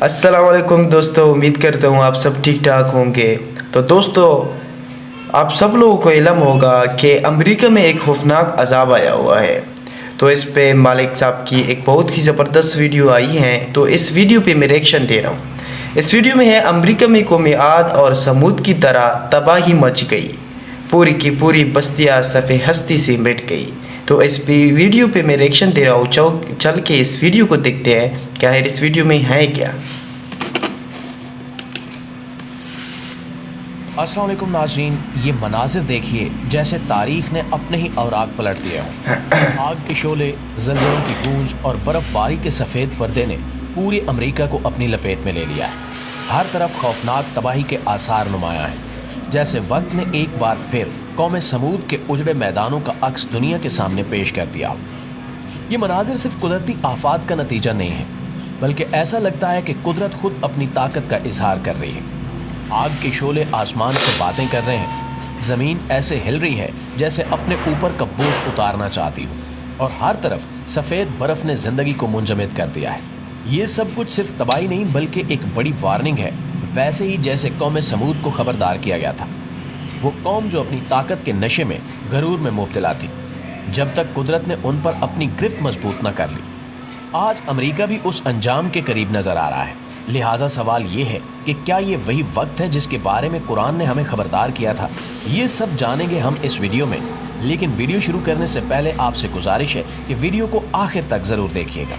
अस्सलाम वालेकुम दोस्तों, उम्मीद करता हूँ आप सब ठीक ठाक होंगे। तो दोस्तों, आप सब लोगों को इल्म होगा कि अमेरिका में एक खौफनाक अजाब आया हुआ है। तो इस पे मालिक साहब की एक बहुत ही ज़बरदस्त वीडियो आई है, तो इस वीडियो पे मैं रिएक्शन दे रहा हूँ। इस वीडियो में है अमेरिका में कौम आद और समूद की तरह तबाही मच गई, पूरी की पूरी बस्तियाँ सफ़े हस्ती से मिट गई। तो इस वीडियो पे मैं रिएक्शन दे रहा हूँ। चल के इस वीडियो को देखते हैं क्या है इस वीडियो में है क्या। अस्सलाम वालेकुम नाज़रीन, ये मनाजिर देखिए जैसे तारीख ने अपने ही औराक पलट दिया हो। आग के शोले, ज़लज़लों की गूंज और बर्फ़बारी के सफ़ेद पर्दे ने पूरी अमेरिका को अपनी लपेट में ले लिया है। हर तरफ खौफनाक तबाही के आसार नुमायाँ हैं। जैसे वक्त ने एक बार फिर कौम समूद के उजड़े मैदानों का अक्स दुनिया के सामने पेश कर दिया। ये मनाजिर सिर्फ कुदरती आफात का नतीजा नहीं है, बल्कि ऐसा लगता है कि कुदरत खुद अपनी ताकत का इजहार कर रही है। आग के शोले आसमान से बातें कर रहे हैं, ज़मीन ऐसे हिल रही है जैसे अपने ऊपर का बोझ उतारना चाहती हो, और हर तरफ सफ़ेद बर्फ़ ने ज़िंदगी को मुंजमद कर दिया है। ये सब कुछ सिर्फ तबाही नहीं बल्कि एक बड़ी वार्निंग है, वैसे ही जैसे कौम समूद को ख़बरदार किया गया था। वो कौम जो अपनी ताकत के नशे में गरूर में मुब्तला थी, जब तक कुदरत ने उन पर अपनी गिरफ्त मजबूत न कर ली। आज अमेरिका भी उस अंजाम के करीब नज़र आ रहा है। लिहाजा सवाल ये है कि क्या ये वही वक्त है जिसके बारे में कुरान ने हमें खबरदार किया था। ये सब जानेंगे हम इस वीडियो में, लेकिन वीडियो शुरू करने से पहले आपसे गुजारिश है कि वीडियो को आखिर तक ज़रूर देखिएगा।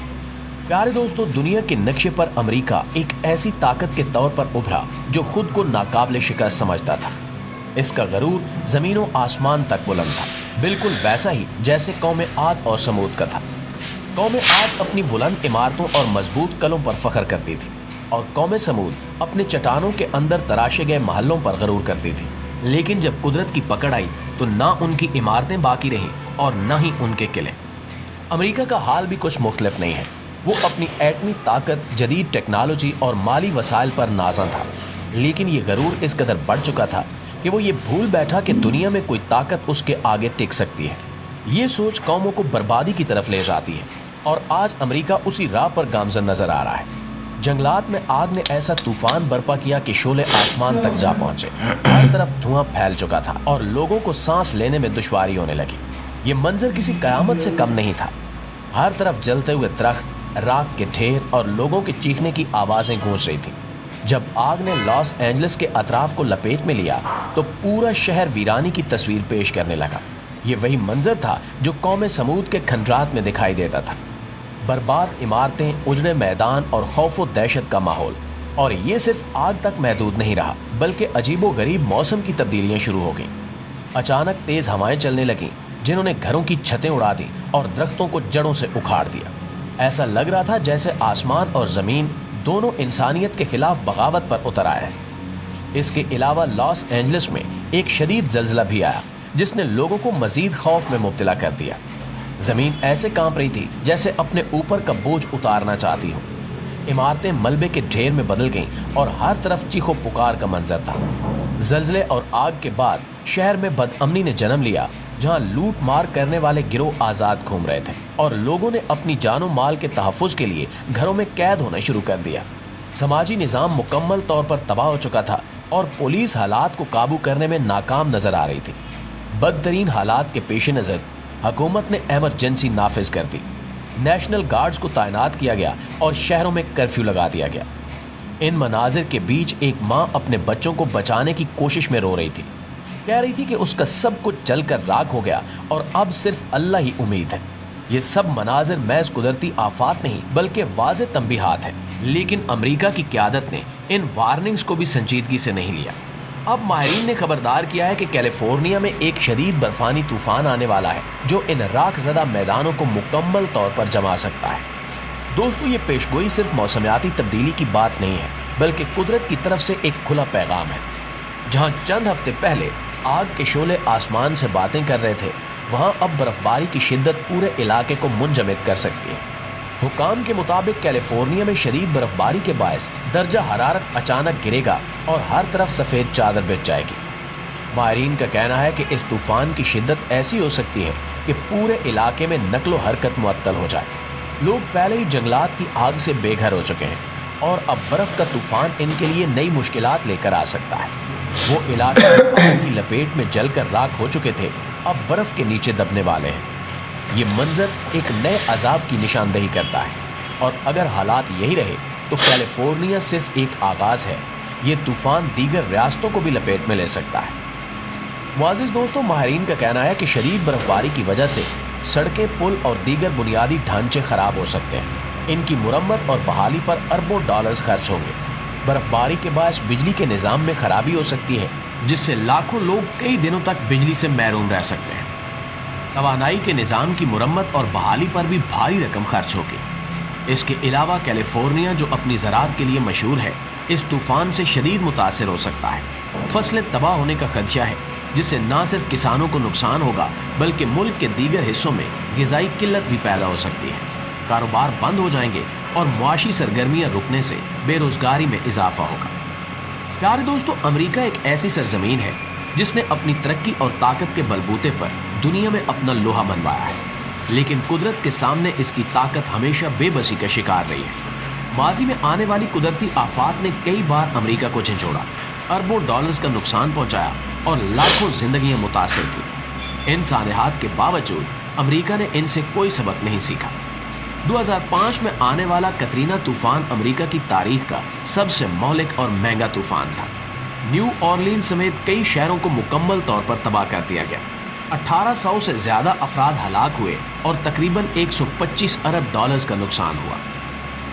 प्यारे दोस्तों, दुनिया के नक्शे पर अमेरिका एक ऐसी ताकत के तौर पर उभरा जो खुद को नाकाबिल शिकस्त समझता था। इसका गरूर ज़मीनों आसमान तक बुलंद था, बिल्कुल वैसा ही जैसे कौम आद और समूद का था। कौम आद अपनी बुलंद इमारतों और मजबूत कलों पर फ़ख्र करती थी, और कौम समूद अपने चट्टानों के अंदर तराशे गए महलों पर गरूर करती थी। लेकिन जब कुदरत की पकड़ आई तो ना उनकी इमारतें बाकी रहीं और ना ही उनके किले। अमेरिका का हाल भी कुछ मुख्तलिफ नहीं है। वो अपनी एटमी ताकत, जदीद टेक्नोलॉजी और माली वसाइल पर नाज़ा था, लेकिन ये गरूर इस कदर बढ़ चुका था कि वो ये भूल बैठा कि दुनिया में कोई ताकत उसके आगे टिक सकती है। ये सोच कौमों को बर्बादी की तरफ ले जाती है, और आज अमेरिका उसी राह पर गामज़न नज़र आ रहा है। जंगलात में आग ने ऐसा तूफान बर्पा किया कि शोले आसमान तक जा पहुंचे। हर तरफ धुआं फैल चुका था और लोगों को सांस लेने में दुश्वारी होने लगी। ये मंजर किसी कयामत से कम नहीं था। हर तरफ जलते हुए दरख्त, राख के ढेर और लोगों के चीखने की आवाज़ें गूंज रही थी। जब आग ने लॉस एंजलिस के अतराफ को लपेट में लिया तो पूरा शहर वीरानी की तस्वीर पेश करने लगा। ये वही मंजर था जो कौम समूद के खंडरात में दिखाई देता था। बर्बाद इमारतें, उजड़े मैदान और खौफ व दहशत का माहौल। और ये सिर्फ आग तक महदूद नहीं रहा, बल्कि अजीबो गरीब मौसम की तब्दीलियाँ शुरू हो गईं। अचानक तेज़ हवाएं चलने लगीं, जिन्होंने घरों की छतें उड़ा दी और दरख्तों को जड़ों से उखाड़ दिया। ऐसा लग रहा था जैसे आसमान और ज़मीन दोनों इंसानियत के खिलाफ बगावत पर उतर आए हैं। इसके अलावा लॉस एंजलिस में एक शदीद ज़लज़ला भी आया, जिसने लोगों को मज़ीद खौफ में मुब्तला कर दिया। ज़मीन ऐसे कांप रही थी जैसे अपने ऊपर का बोझ उतारना चाहती हो। इमारतें मलबे के ढेर में बदल गईं और हर तरफ चीखो पुकार का मंजर था। ज़लज़ले और आग के बाद शहर में बदअमनी ने जन्म लिया, जहां लूट मार करने वाले गिरोह आज़ाद घूम रहे थे और लोगों ने अपनी जानो माल के तहफ़्फ़ुज़ के लिए घरों में कैद होना शुरू कर दिया। समाजी निज़ाम मुकम्मल तौर पर तबाह हो चुका था और पुलिस हालात को काबू करने में नाकाम नज़र आ रही थी। बदतरीन हालात के पेश नज़र हुकूमत ने एमरजेंसी नाफिज कर दी। नेशनल गार्ड्स को तैनात किया गया और शहरों में कर्फ्यू लगा दिया गया। इन मनाजिर के बीच एक माँ अपने बच्चों को बचाने की कोशिश में रो रही थी। कह रही थी कि उसका सब कुछ जलकर राख हो गया और अब सिर्फ अल्लाह ही उम्मीद है। ये सब मनाजिर महज कुदरती आफात नहीं बल्कि वाज़े तंबीहात है, लेकिन अमेरिका की क़यादत ने इन वार्निंग्स को भी संजीदगी से नहीं लिया। अब माहिरीन ने खबरदार किया है कि कैलिफोर्निया में एक शदीद बर्फानी तूफान आने वाला है जो इन राख ज़दा मैदानों को मुकम्मल तौर पर जमा सकता है। दोस्तों, ये पेशगोई सिर्फ मौसमियाती तब्दीली की बात नहीं है, बल्कि कुदरत की तरफ से एक खुला पैगाम है। जहाँ चंद हफ्ते पहले आग के शोले आसमान से बातें कर रहे थे, वहाँ अब बर्फबारी की शिद्दत पूरे इलाके को मुंजमद कर सकती है। हुकाम के मुताबिक कैलिफोर्निया में शदीद बर्फबारी के बायस दर्जा हरारत अचानक गिरेगा और हर तरफ सफ़ेद चादर बिछ जाएगी। माहिरीन का कहना है कि इस तूफ़ान की शिद्दत ऐसी हो सकती है कि पूरे इलाके में नकलो हरकत मुअत्तल हो जाए। लोग पहले ही जंगलात की आग से बेघर हो चुके हैं اور اب برف کا طوفان ان کے لیے نئی مشکلات لے کر آ سکتا ہے۔ وہ علاقے آگ کی لپیٹ میں جل کر راکھ ہو چکے تھے، اب برف کے نیچے دبنے والے ہیں۔ یہ منظر ایک نئے عذاب کی نشاندہی کرتا ہے، اور اگر حالات یہی رہے تو کیلیفورنیا صرف ایک آغاز ہے، یہ طوفان دیگر ریاستوں کو بھی لپیٹ میں لے سکتا ہے۔ معزز دوستو، ماہرین کا کہنا ہے کہ شدید برف باری کی وجہ سے سڑکیں، پل اور دیگر بنیادی ڈھانچے خراب ہو سکتے ہیں۔ ان کی مرمت اور بحالی پر اربوں ڈالرز خرچ ہوں گے۔ برف باری کے باعث بجلی کے نظام میں خرابی ہو سکتی ہے، جس سے لاکھوں لوگ کئی دنوں تک بجلی سے محروم رہ سکتے ہیں۔ توانائی کے نظام کی مرمت اور بحالی پر بھی بھاری رقم خرچ ہوگی۔ اس کے علاوہ کیلیفورنیا، جو اپنی زراعت کے لیے مشہور ہے، اس طوفان سے شدید متاثر ہو سکتا ہے۔ فصلیں تباہ ہونے کا خدشہ ہے، جس سے نہ صرف کسانوں کو نقصان ہوگا بلکہ ملک کے دیگر حصوں میں غذائی قلت بھی پیدا ہو سکتی ہے۔ کاروبار بند ہو جائیں گے اور معاشی سرگرمیاں رکنے سے بے روزگاری میں اضافہ ہوگا۔ پیارے دوستو، امریکہ ایک ایسی سرزمین ہے جس نے اپنی ترقی اور طاقت کے بلبوتے پر دنیا میں اپنا لوہا منوایا ہے، لیکن قدرت کے سامنے اس کی طاقت ہمیشہ بے بسی کا شکار رہی ہے۔ ماضی میں آنے والی قدرتی آفات نے کئی بار امریکہ کو جھنجھوڑا، اربوں ڈالرز کا نقصان پہنچایا اور لاکھوں زندگیاں متاثر کی۔ ان سانحات کے باوجود امریکہ نے ان سے کوئی سبق نہیں سیکھا۔ 2005 میں آنے والا کترینا طوفان امریکہ کی تاریخ کا سب سے مہلک اور مہنگا طوفان تھا۔ نیو اورلینز سمیت کئی شہروں کو مکمل طور پر تباہ کر دیا گیا۔ 1800 سے زیادہ افراد ہلاک ہوئے اور تقریباً 125 ارب ڈالرز کا نقصان ہوا۔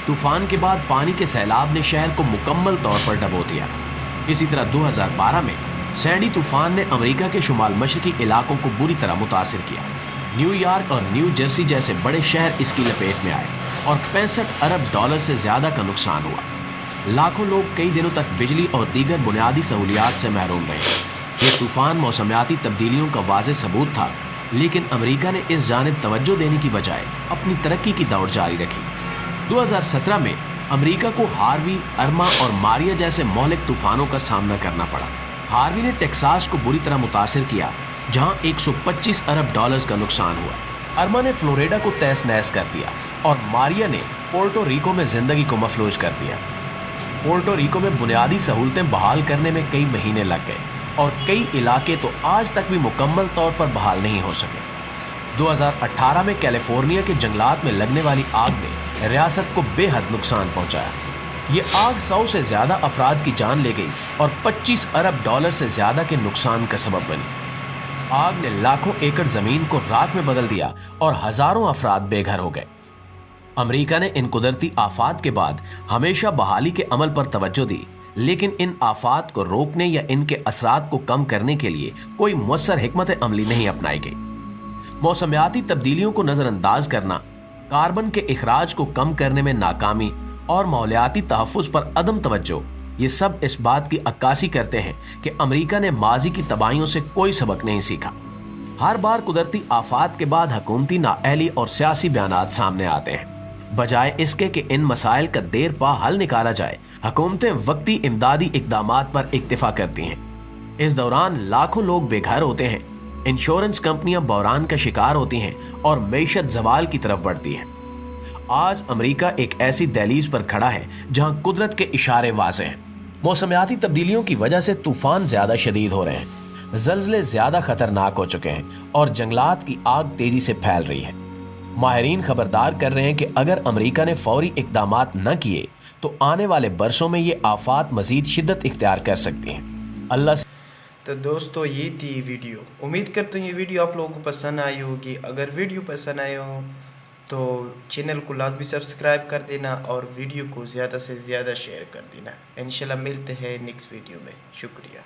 طوفان کے بعد پانی کے سیلاب نے شہر کو مکمل طور پر ڈبو دیا۔ اسی طرح 2012 میں سینڈی طوفان نے امریکہ کے شمال مشرقی علاقوں کو بری طرح متاثر کیا۔ نیو یارک اور نیو جرسی جیسے بڑے شہر اس کی لپیٹ میں آئے اور 65 ارب ڈالر سے زیادہ کا نقصان ہوا۔ لاکھوں لوگ کئی دنوں تک بجلی اور دیگر بنیادی سہولیات سے محروم رہے۔ یہ طوفان موسمیاتی تبدیلیوں کا واضح ثبوت تھا، لیکن امریکہ نے اس جانب توجہ دینے کی بجائے اپنی ترقی کی دوڑ جاری رکھی۔ 2017 میں امریکہ کو ہاروی، ارما اور ماریا جیسے مہلک طوفانوں کا سامنا کرنا پڑا۔ ہاروی نے ٹیکساس کو بری طرح متاثر کیا، جہاں 125 ارب ڈالرز کا نقصان ہوا۔ ارما نے فلوریڈا کو تہس نہس کر دیا اور ماریا نے پورٹو ریکو میں زندگی کو مفلوج کر دیا۔ پورٹو ریکو میں بنیادی سہولتیں بحال کرنے میں کئی مہینے لگ گئے اور کئی علاقے تو آج تک بھی مکمل طور پر بحال نہیں ہو سکے۔ 2018 میں کیلیفورنیا کے جنگلات میں لگنے والی آگ نے ریاست کو بے حد نقصان پہنچایا۔ یہ آگ 100 سے زیادہ افراد کی جان لے گئی اور 25 ارب ڈالر سے زیادہ کے نقصان کا سبب بنی۔ آگ نے لاکھوں ایکڑ زمین کو راکھ میں بدل دیا اور ہزاروں افراد بے گھر ہو گئے۔ امریکہ نے ان قدرتی آفات کے بعد ہمیشہ بحالی کے عمل پر توجہ دی، لیکن ان آفات کو روکنے یا ان کے اثرات کو کم کرنے کے لیے کوئی مؤثر حکمت عملی نہیں اپنائی گئی۔ موسمیاتی تبدیلیوں کو نظر انداز کرنا، کاربن کے اخراج کو کم کرنے میں ناکامی اور ماحولیاتی تحفظ پر عدم توجہ، یہ سب اس بات کی عکاسی کرتے ہیں کہ امریکہ نے ماضی کی تباہیوں سے کوئی سبق نہیں سیکھا۔ ہر بار قدرتی آفات کے بعد حکومتی نااہلی اور سیاسی بیانات سامنے آتے ہیں۔ بجائے اس کے کہ ان مسائل کا دیر پا حل نکالا جائے، حکومتیں وقتی امدادی اقدامات پر اکتفا کرتی ہیں۔ اس دوران لاکھوں لوگ بے گھر ہوتے ہیں، انشورنس کمپنیاں بحران کا شکار ہوتی ہیں اور معیشت زوال کی طرف بڑھتی ہے۔ آج امریکہ ایک ایسی دہلیز پر کھڑا ہے جہاں قدرت کے اشارے واضح ہیں۔ موسمیاتی تبدیلیوں کی وجہ سے طوفان زیادہ شدید ہو رہے ہیں، زلزلے زیادہ خطرناک ہو چکے ہیں اور جنگلات کی آگ تیزی سے پھیل رہی ہے۔ ماہرین خبردار کر رہے ہیں کہ اگر امریکہ نے فوری اقدامات نہ کیے تو آنے والے برسوں میں یہ آفات مزید شدت اختیار کر سکتی ہیں۔ اللہ سے تو دوستو، یہ تھی ویڈیو۔ امید کرتا ہوں یہ ویڈیو آپ لوگوں کو پسند آئی ہوگی۔ اگر ویڈیو پسند آئے ہو تو چینل کو لازمی سبسکرائب کر دینا اور ویڈیو کو زیادہ سے زیادہ شیئر کر دینا۔ انشاءاللہ ملتے ہیں نیکسٹ ویڈیو میں۔ شکریہ۔